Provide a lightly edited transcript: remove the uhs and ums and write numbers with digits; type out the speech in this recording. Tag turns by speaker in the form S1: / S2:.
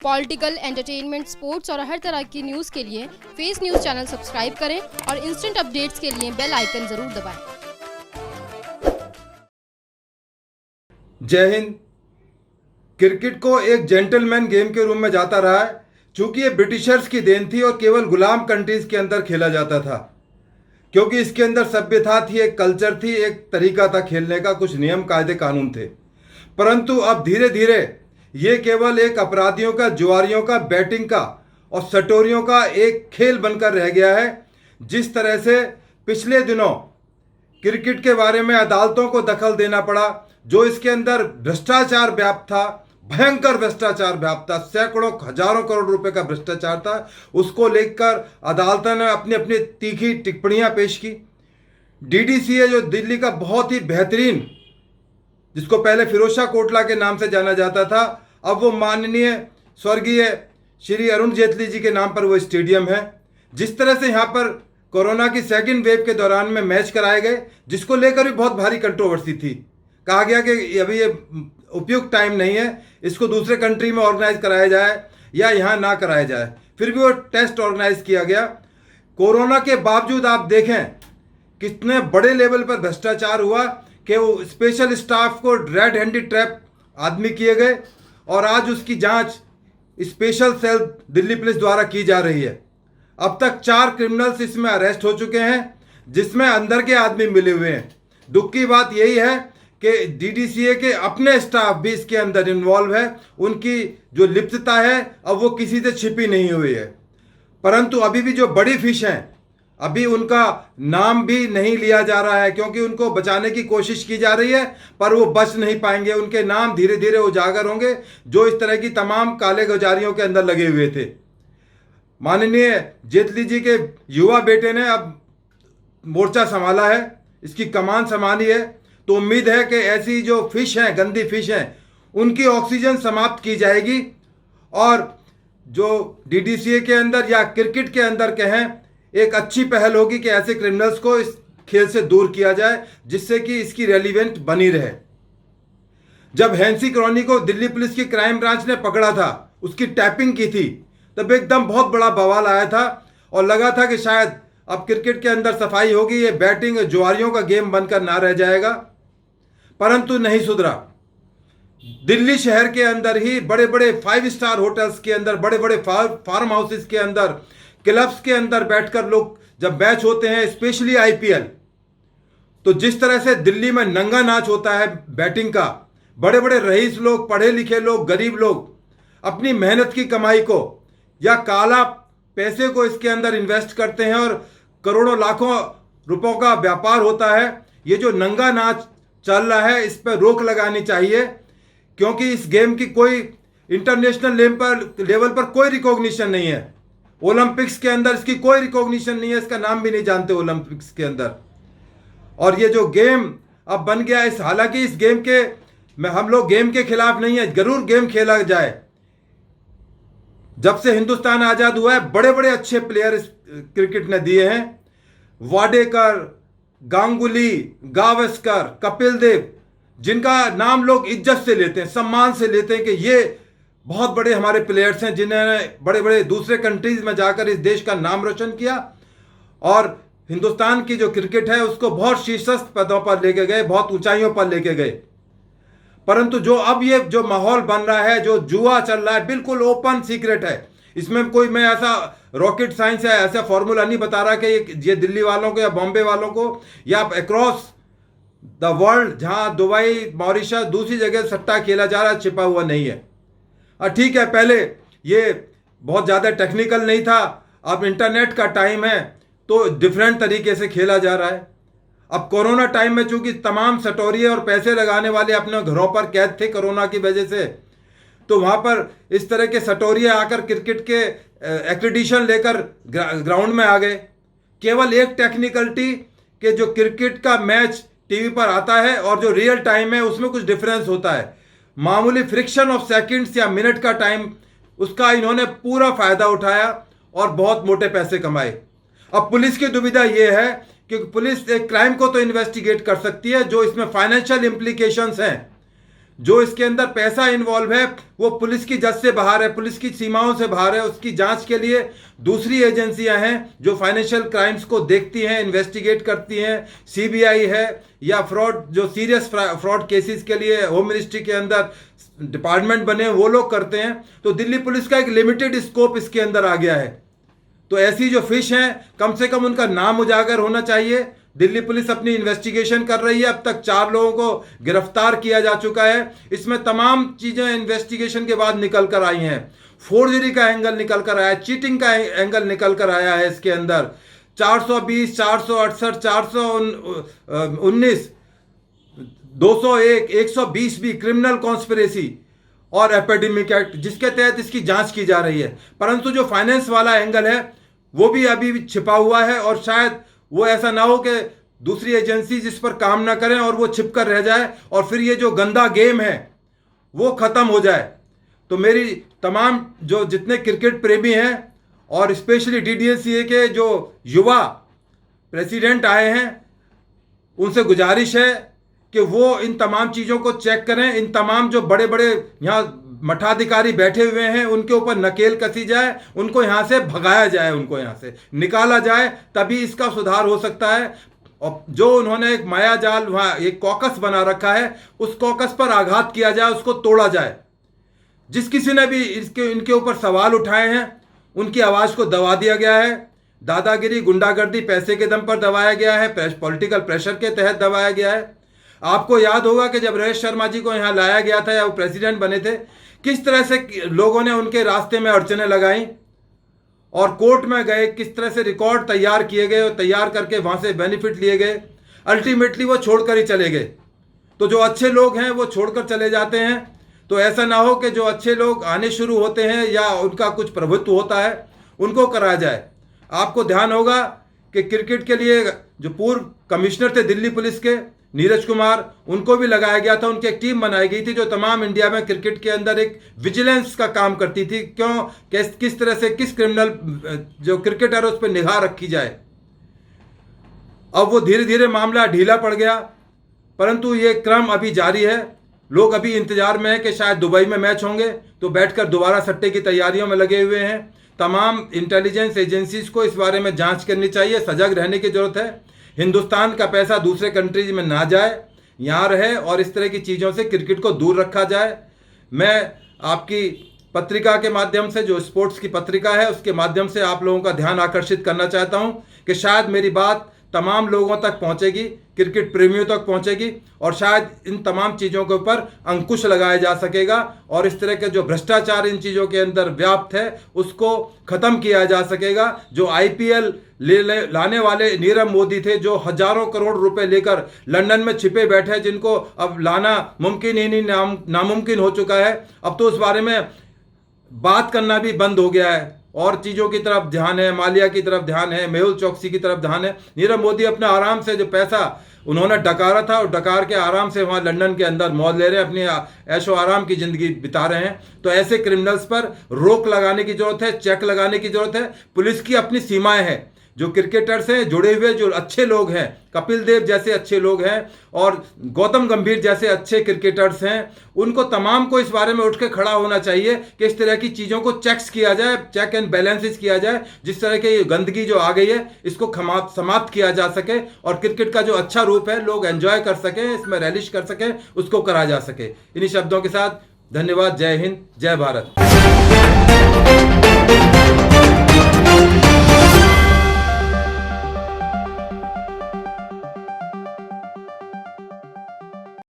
S1: Political, entertainment, sports और हर तरह की न्यूज़ के लिए फेस न्यूज़ चैनल सब्सक्राइब करें और इंस्टेंट अपडेट्स के लिए बेल आइकन ज़रूर दबाएं।
S2: जय हिंद। क्रिकेट को एक जेंटलमैन गेम के रूप में जाता रहा है, चूंकि ये ब्रिटिशर्स की देन थी और केवल गुलाम कंट्रीज के अंदर खेला जाता था, क्योंकि इसके अंदर सभ्यता थी, एक कल्चर थी, एक तरीका था खेलने का, कुछ नियम कायदे कानून थे। परंतु अब धीरे धीरे ये केवल एक अपराधियों का, जुआरियों का, बैटिंग का और सटोरियों का एक खेल बनकर रह गया है। जिस तरह से पिछले दिनों क्रिकेट के बारे में अदालतों को दखल देना पड़ा, जो इसके अंदर भ्रष्टाचार व्याप्त था, भयंकर भ्रष्टाचार व्याप्त था, सैकड़ों हजारों करोड़ रुपए का भ्रष्टाचार था, उसको लेकर अदालतों ने अपनी अपनी तीखी टिप्पणियां पेश की। डीडीसीए जो दिल्ली का बहुत ही बेहतरीन, जिसको पहले फिरोजशाह कोटला के नाम से जाना जाता था, अब वो माननीय स्वर्गीय श्री अरुण जेटली जी के नाम पर वो स्टेडियम है। जिस तरह से यहाँ पर कोरोना की सेकंड वेव के दौरान में मैच कराए गए, जिसको लेकर भी बहुत भारी कंट्रोवर्सी थी। कहा गया कि अभी ये उपयुक्त टाइम नहीं है, इसको दूसरे कंट्री में ऑर्गेनाइज कराया जाए या यहाँ ना कराया जाए। फिर भी वो टेस्ट ऑर्गेनाइज किया गया। कोरोना के बावजूद आप देखें कितने बड़े लेवल पर भ्रष्टाचार हुआ कि वो स्पेशल स्टाफ को रेड हैंडेड ट्रैप आदमी किए गए और आज उसकी जांच स्पेशल सेल दिल्ली पुलिस द्वारा की जा रही है। अब तक 4 क्रिमिनल्स इसमें अरेस्ट हो चुके हैं, जिसमें अंदर के आदमी मिले हुए हैं। दुख की बात यही है कि डीडीसीए के अपने स्टाफ भी इसके अंदर इन्वॉल्व है। उनकी जो लिप्तता है अब वो किसी से छिपी नहीं हुई है। परंतु अभी भी जो बड़ी फिश हैं, अभी उनका नाम भी नहीं लिया जा रहा है, क्योंकि उनको बचाने की कोशिश की जा रही है, पर वो बच नहीं पाएंगे। उनके नाम धीरे धीरे उजागर होंगे, जो इस तरह की तमाम काले गुजारियों के अंदर लगे हुए थे। माननीय जेटली जी के युवा बेटे ने अब मोर्चा संभाला है, इसकी कमान संभाली है, तो उम्मीद है कि ऐसी जो फिश हैं, गंदी फिश हैं, उनकी ऑक्सीजन समाप्त की जाएगी और जो डीडीसीए के अंदर या क्रिकेट के अंदर कहें, एक अच्छी पहल होगी कि ऐसे क्रिमिनल्स को इस खेल से दूर किया जाए, जिससे कि इसकी रेलिवेंट बनी रहे। जब हैंसी क्रॉनी को दिल्ली पुलिस की क्राइम ब्रांच ने पकड़ा था, उसकी टैपिंग की थी, तब एकदम बहुत बड़ा बवाल आया था और लगा था कि शायद अब क्रिकेट के अंदर सफाई होगी, ये बैटिंग जुआरियों का गेम बनकर ना रह जाएगा। परंतु नहीं सुधरा। दिल्ली शहर के अंदर ही बड़े बड़े 5 स्टार होटल्स के अंदर, बड़े बड़े फार्म हाउसेस के अंदर, क्लब्स के अंदर बैठकर लोग जब मैच होते हैं, स्पेशली आईपीएल, तो जिस तरह से दिल्ली में नंगा नाच होता है बैटिंग का, बड़े बड़े रईस लोग, पढ़े लिखे लोग, गरीब लोग अपनी मेहनत की कमाई को या काला पैसे को इसके अंदर इन्वेस्ट करते हैं और करोड़ों लाखों रुपयों का व्यापार होता है। ये जो नंगा नाच चल रहा है, इस पर रोक लगानी चाहिए, क्योंकि इस गेम की कोई इंटरनेशनल लेवल पर कोई रिकॉग्निशन नहीं है। ओलंपिक्स के अंदर इसकी कोई रिकॉग्निशन नहीं है, इसका नाम भी नहीं जानते ओलंपिक्स के अंदर। और ये जो गेम अब बन गया है, हालांकि इस गेम के हम लोग गेम के खिलाफ नहीं है, जरूर गेम खेला जाए। जब से हिंदुस्तान आजाद हुआ है, बड़े बड़े अच्छे प्लेयर इस क्रिकेट ने दिए हैं। वाडेकर, गांगुली, गावस्कर, कपिल देव, जिनका नाम लोग इज्जत से लेते हैं, सम्मान से लेते हैं कि ये बहुत बड़े हमारे प्लेयर्स हैं, जिन्होंने बड़े बड़े दूसरे कंट्रीज में जाकर इस देश का नाम रोशन किया और हिंदुस्तान की जो क्रिकेट है उसको बहुत शीर्षस्थ पदों पर लेके गए, बहुत ऊंचाइयों पर लेके गए। परंतु जो अब ये जो माहौल बन रहा है, जो जुआ चल रहा है, बिल्कुल ओपन सीक्रेट है। इसमें कोई मैं ऐसा रॉकेट साइंस या ऐसा फॉर्मूला नहीं बता रहा कि ये दिल्ली वालों को या बॉम्बे वालों को या अक्रॉस द वर्ल्ड, जहां दुबई, मॉरिशस, दूसरी जगह सट्टा खेला जा रहा है, छिपा हुआ नहीं है। ठीक है, पहले ये बहुत ज़्यादा टेक्निकल नहीं था, अब इंटरनेट का टाइम है तो डिफरेंट तरीके से खेला जा रहा है। अब कोरोना टाइम में चूंकि तमाम सटोरिये और पैसे लगाने वाले अपने घरों पर कैद थे कोरोना की वजह से, तो वहाँ पर इस तरह के सटोरिये आकर क्रिकेट के एक्रेडिशन लेकर ग्राउंड में आ गए। केवल एक टेक्निकलिटी कि जो क्रिकेट का मैच टीवी पर आता है और जो रियल टाइम है उसमें कुछ डिफरेंस होता है। मामूली फ्रिक्शन ऑफ सेकंड्स या मिनट का टाइम, उसका इन्होंने पूरा फायदा उठाया और बहुत मोटे पैसे कमाए। अब पुलिस की दुविधा यह है कि पुलिस एक क्राइम को तो इन्वेस्टिगेट कर सकती है, जो इसमें फाइनेंशियल इम्प्लीकेशंस हैं, जो इसके अंदर पैसा इन्वॉल्व है वो पुलिस की जज से बाहर है, पुलिस की सीमाओं से बाहर है। उसकी जांच के लिए दूसरी एजेंसियां हैं जो फाइनेंशियल क्राइम्स को देखती हैं, इन्वेस्टिगेट करती हैं। सीबीआई है या फ्रॉड, जो सीरियस फ्रॉड केसेस के लिए होम मिनिस्ट्री के अंदर डिपार्टमेंट बने वो लोग करते हैं। तो दिल्ली पुलिस का एक लिमिटेड स्कोप इसके अंदर आ गया है। तो ऐसी जो फिश हैं कम से कम उनका नाम उजागर होना चाहिए। दिल्ली पुलिस अपनी इन्वेस्टिगेशन कर रही है, अब तक 4 लोगों को गिरफ्तार किया जा चुका है। इसमें तमाम चीजें इन्वेस्टिगेशन के बाद निकल कर आई हैं। फोर्जरी का एंगल निकल कर आया है, चीटिंग का एंगल निकल कर आया है। इसके अंदर 420, 468, 419, 201, 120 भी क्रिमिनल कॉन्स्पिरेसी और एपिडेमिक एक्ट जिसके तहत इसकी जांच की जा रही है। परंतु जो फाइनेंस वाला एंगल है वो भी अभी भी छिपा हुआ है और शायद वो ऐसा ना हो कि दूसरी एजेंसी जिस पर काम ना करें और वो छिप कर रह जाए और फिर ये जो गंदा गेम है वो खत्म हो जाए। तो मेरी तमाम जो जितने क्रिकेट प्रेमी हैं और स्पेशली डीडीएलसीए के जो युवा प्रेसिडेंट आए हैं उनसे गुजारिश है कि वो इन तमाम चीज़ों को चेक करें। इन तमाम जो बड़े बड़े यहाँ मठाधिकारी बैठे हुए हैं उनके ऊपर नकेल कसी जाए, उनको यहाँ से भगाया जाए, उनको यहाँ से निकाला जाए, तभी इसका सुधार हो सकता है। और जो उन्होंने एक माया जाल वहाँ एक कॉकस बना रखा है उस कॉकस पर आघात किया जाए, उसको तोड़ा जाए। जिस किसी ने भी इनके ऊपर सवाल उठाए हैं उनकी आवाज़ को दबा दिया गया है। दादागिरी, गुंडागर्दी पैसे के दम पर दबाया गया है, पॉलिटिकल प्रेशर के तहत दबाया गया है। आपको याद होगा कि जब रमेश शर्मा जी को यहाँ लाया गया था या वो प्रेसिडेंट बने थे, किस तरह से लोगों ने उनके रास्ते में अड़चनें लगाई और कोर्ट में गए, किस तरह से रिकॉर्ड तैयार किए गए और तैयार करके वहाँ से बेनिफिट लिए गए। अल्टीमेटली वो छोड़कर ही चले गए। तो जो अच्छे लोग हैं वो छोड़कर चले जाते हैं। तो ऐसा ना हो कि जो अच्छे लोग आने शुरू होते हैं या उनका कुछ प्रभुत्व होता है उनको कराया जाए। आपको ध्यान होगा कि क्रिकेट के लिए जो पूर्व कमिश्नर थे दिल्ली पुलिस के नीरज कुमार, उनको भी लगाया गया था। उनकी एक टीम बनाई गई थी जो तमाम इंडिया में क्रिकेट के अंदर एक विजिलेंस का काम करती थी। क्यों, किस तरह से किस क्रिमिनल जो क्रिकेटर है उस पर निगाह रखी जाए। अब वो धीरे धीरे मामला ढीला पड़ गया, परंतु ये क्रम अभी जारी है। लोग अभी इंतजार में है कि शायद दुबई में मैच होंगे तो बैठकर दोबारा सट्टे की तैयारियों में लगे हुए हैं। तमाम इंटेलिजेंस एजेंसीज को इस बारे में जांच करनी चाहिए, सजग रहने की जरूरत है। हिंदुस्तान का पैसा दूसरे कंट्रीज में ना जाए, यहाँ रहे और इस तरह की चीज़ों से क्रिकेट को दूर रखा जाए। मैं आपकी पत्रिका के माध्यम से, जो स्पोर्ट्स की पत्रिका है, उसके माध्यम से आप लोगों का ध्यान आकर्षित करना चाहता हूँ कि शायद मेरी बात तमाम लोगों तक पहुँचेगी, क्रिकेट प्रेमियों तक पहुँचेगी और शायद इन तमाम चीज़ों के ऊपर अंकुश लगाया जा सकेगा और इस तरह के जो भ्रष्टाचार इन चीज़ों के अंदर व्याप्त है उसको ख़त्म किया जा सकेगा। जो आईपीएल लाने वाले नीरव मोदी थे, जो हजारों करोड़ रुपए लेकर लंदन में छिपे बैठे, जिनको अब लाना मुमकिन ही नहीं, नामुमकिन हो चुका है। अब तो उस बारे में बात करना भी बंद हो गया है और चीज़ों की तरफ ध्यान है, मालिया की तरफ ध्यान है, मेहुल चौकसी की तरफ ध्यान है। नीरव मोदी अपने आराम से जो पैसा उन्होंने डकारा था और डकार के आराम से वहाँ लंदन के अंदर मौज ले रहे हैं, अपनी ऐशो आराम की ज़िंदगी बिता रहे हैं। तो ऐसे क्रिमिनल्स पर रोक लगाने की ज़रूरत है, चेक लगाने की ज़रूरत है। पुलिस की अपनी सीमाएं हैं। जो क्रिकेटर्स हैं जुड़े हुए, जो अच्छे लोग हैं, कपिल देव जैसे अच्छे लोग हैं और गौतम गंभीर जैसे अच्छे क्रिकेटर्स हैं, उनको तमाम को इस बारे में उठ के खड़ा होना चाहिए कि इस तरह की चीज़ों को चेक्स किया जाए, चेक एंड बैलेंसेस किया जाए। जिस तरह की गंदगी जो आ गई है इसको समाप्त किया जा सके और क्रिकेट का जो अच्छा रूप है लोग एंजॉय कर सकें, इसमें रैलिश कर सकें, उसको करा जा सके। इन्हीं शब्दों के साथ धन्यवाद। जय हिंद, जय भारत।